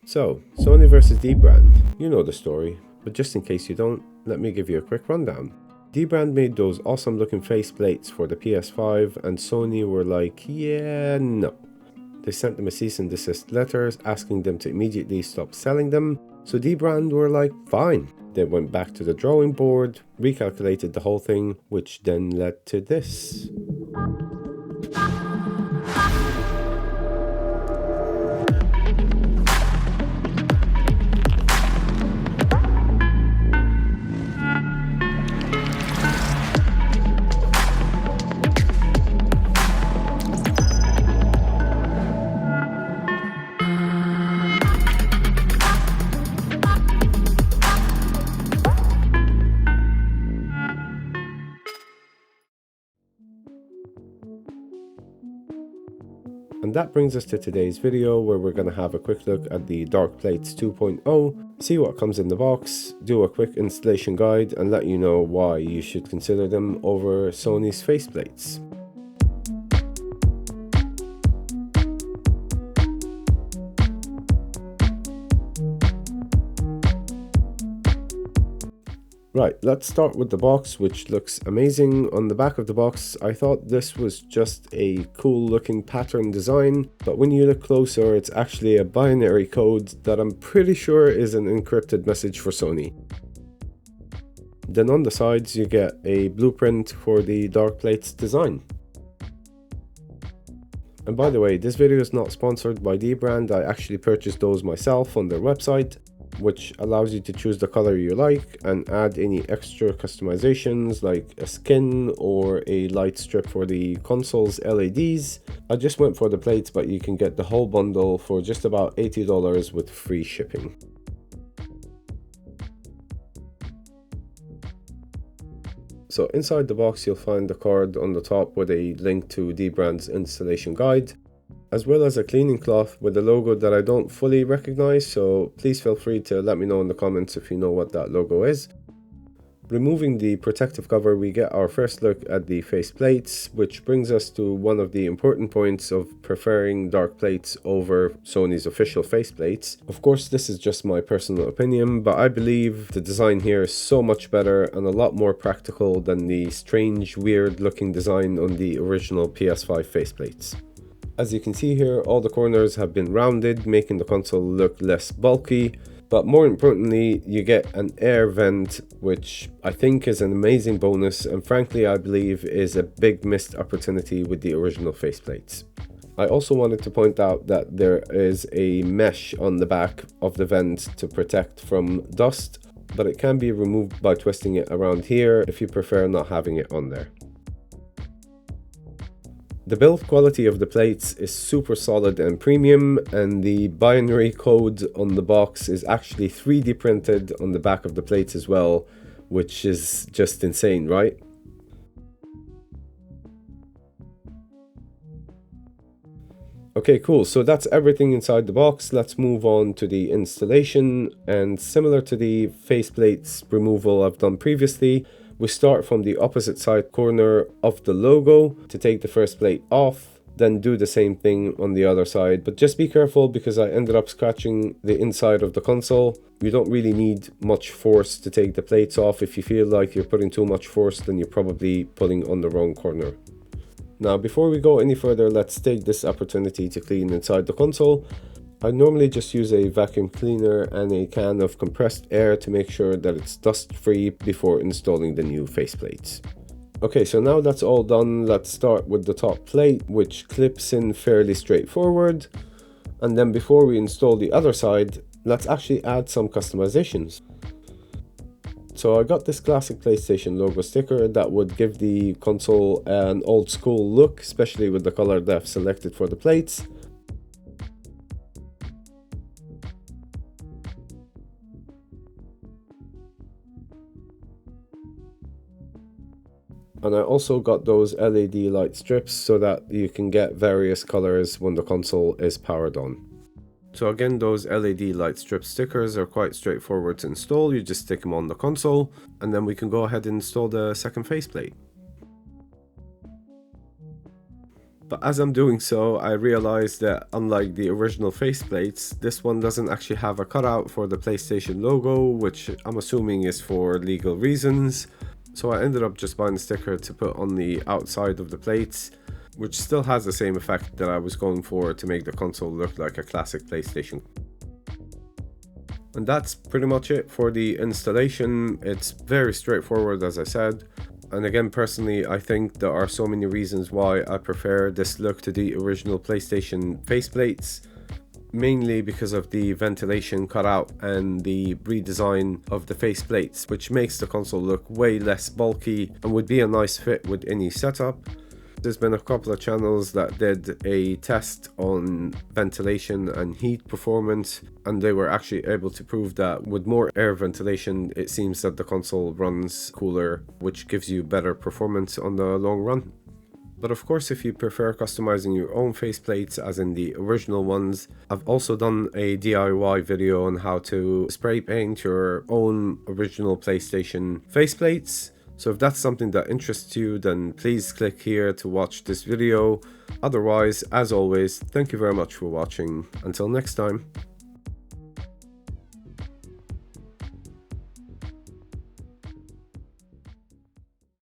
So, Sony versus Dbrand. You know the story, but just in case you don't, let me give you a quick rundown. Dbrand made those awesome looking faceplates for the PS5 and Sony were like, yeah, no. They sent them a cease and desist letters asking them to immediately stop selling them, so Dbrand were like, fine. They went back to the drawing board, recalculated the whole thing, which then led to this. And that brings us to today's video, where we're going to have a quick look at the Darkplates 2.0, see what comes in the box, do a quick installation guide, and let you know why you should consider them over Sony's faceplates. Right, let's start with the box, which looks amazing. On the back of the box, I thought this was just a cool looking pattern design, but when you look closer, it's actually a binary code that I'm pretty sure is an encrypted message for Sony. Then on the sides, you get a blueprint for the Darkplates design. And by the way, this video is not sponsored by Dbrand. I actually purchased those myself on their website, which allows you to choose the color you like and add any extra customizations like a skin or a light strip for the console's LEDs. I just went for the plates, but you can get the whole bundle for just about $80 with free shipping. So inside the box you'll find the card on the top with a link to Dbrand's installation guide, as well as a cleaning cloth with a logo that I don't fully recognize, so please feel free to let me know in the comments if you know what that logo is. Removing the protective cover, we get our first look at the faceplates, which brings us to one of the important points of preferring Darkplates over Sony's official faceplates. Of course, this is just my personal opinion, but I believe the design here is so much better and a lot more practical than the strange, weird looking design on the original PS5 faceplates. As you can see here, all the corners have been rounded, making the console look less bulky, but more importantly, you get an air vent, which I think is an amazing bonus and frankly I believe is a big missed opportunity with the original faceplates. I also wanted to point out that there is a mesh on the back of the vent to protect from dust, but it can be removed by twisting it around here if you prefer not having it on there. The build quality of the plates is super solid and premium, and the binary code on the box is actually 3D printed on the back of the plates as well, which is just insane, right? Okay, cool. So that's everything inside the box. Let's move on to the installation, and similar to the faceplates removal I've done previously, we start from the opposite side corner of the logo to take the first plate off, then do the same thing on the other side. But just be careful because I ended up scratching the inside of the console. You don't really need much force to take the plates off. If you feel like you're putting too much force, then you're probably pulling on the wrong corner. Now, before we go any further, let's take this opportunity to clean inside the console. I normally just use a vacuum cleaner and a can of compressed air to make sure that it's dust free before installing the new faceplates. Okay, so now that's all done, let's start with the top plate, which clips in fairly straightforward. And then before we install the other side, let's actually add some customizations. So I got this classic PlayStation logo sticker that would give the console an old school look, especially with the color that I've selected for the plates. And I also got those LED light strips so that you can get various colors when the console is powered on. So again, those LED light strip stickers are quite straightforward to install. You just stick them on the console and then we can go ahead and install the second faceplate. But as I'm doing so, I realized that unlike the original faceplates, this one doesn't actually have a cutout for the PlayStation logo, which I'm assuming is for legal reasons. So I ended up just buying a sticker to put on the outside of the plates, which still has the same effect that I was going for to make the console look like a classic PlayStation. And that's pretty much it for the installation. It's very straightforward, as I said. And again, personally, I think there are so many reasons why I prefer this look to the original PlayStation faceplates. Mainly because of the ventilation cutout and the redesign of the faceplates, which makes the console look way less bulky and would be a nice fit with any setup. There's been a couple of channels that did a test on ventilation and heat performance, and they were actually able to prove that with more air ventilation, it seems that the console runs cooler, which gives you better performance on the long run. But of course, if you prefer customizing your own faceplates, as in the original ones, I've also done a DIY video on how to spray paint your own original PlayStation faceplates. So if that's something that interests you, then please click here to watch this video. Otherwise, as always, thank you very much for watching. Until next time.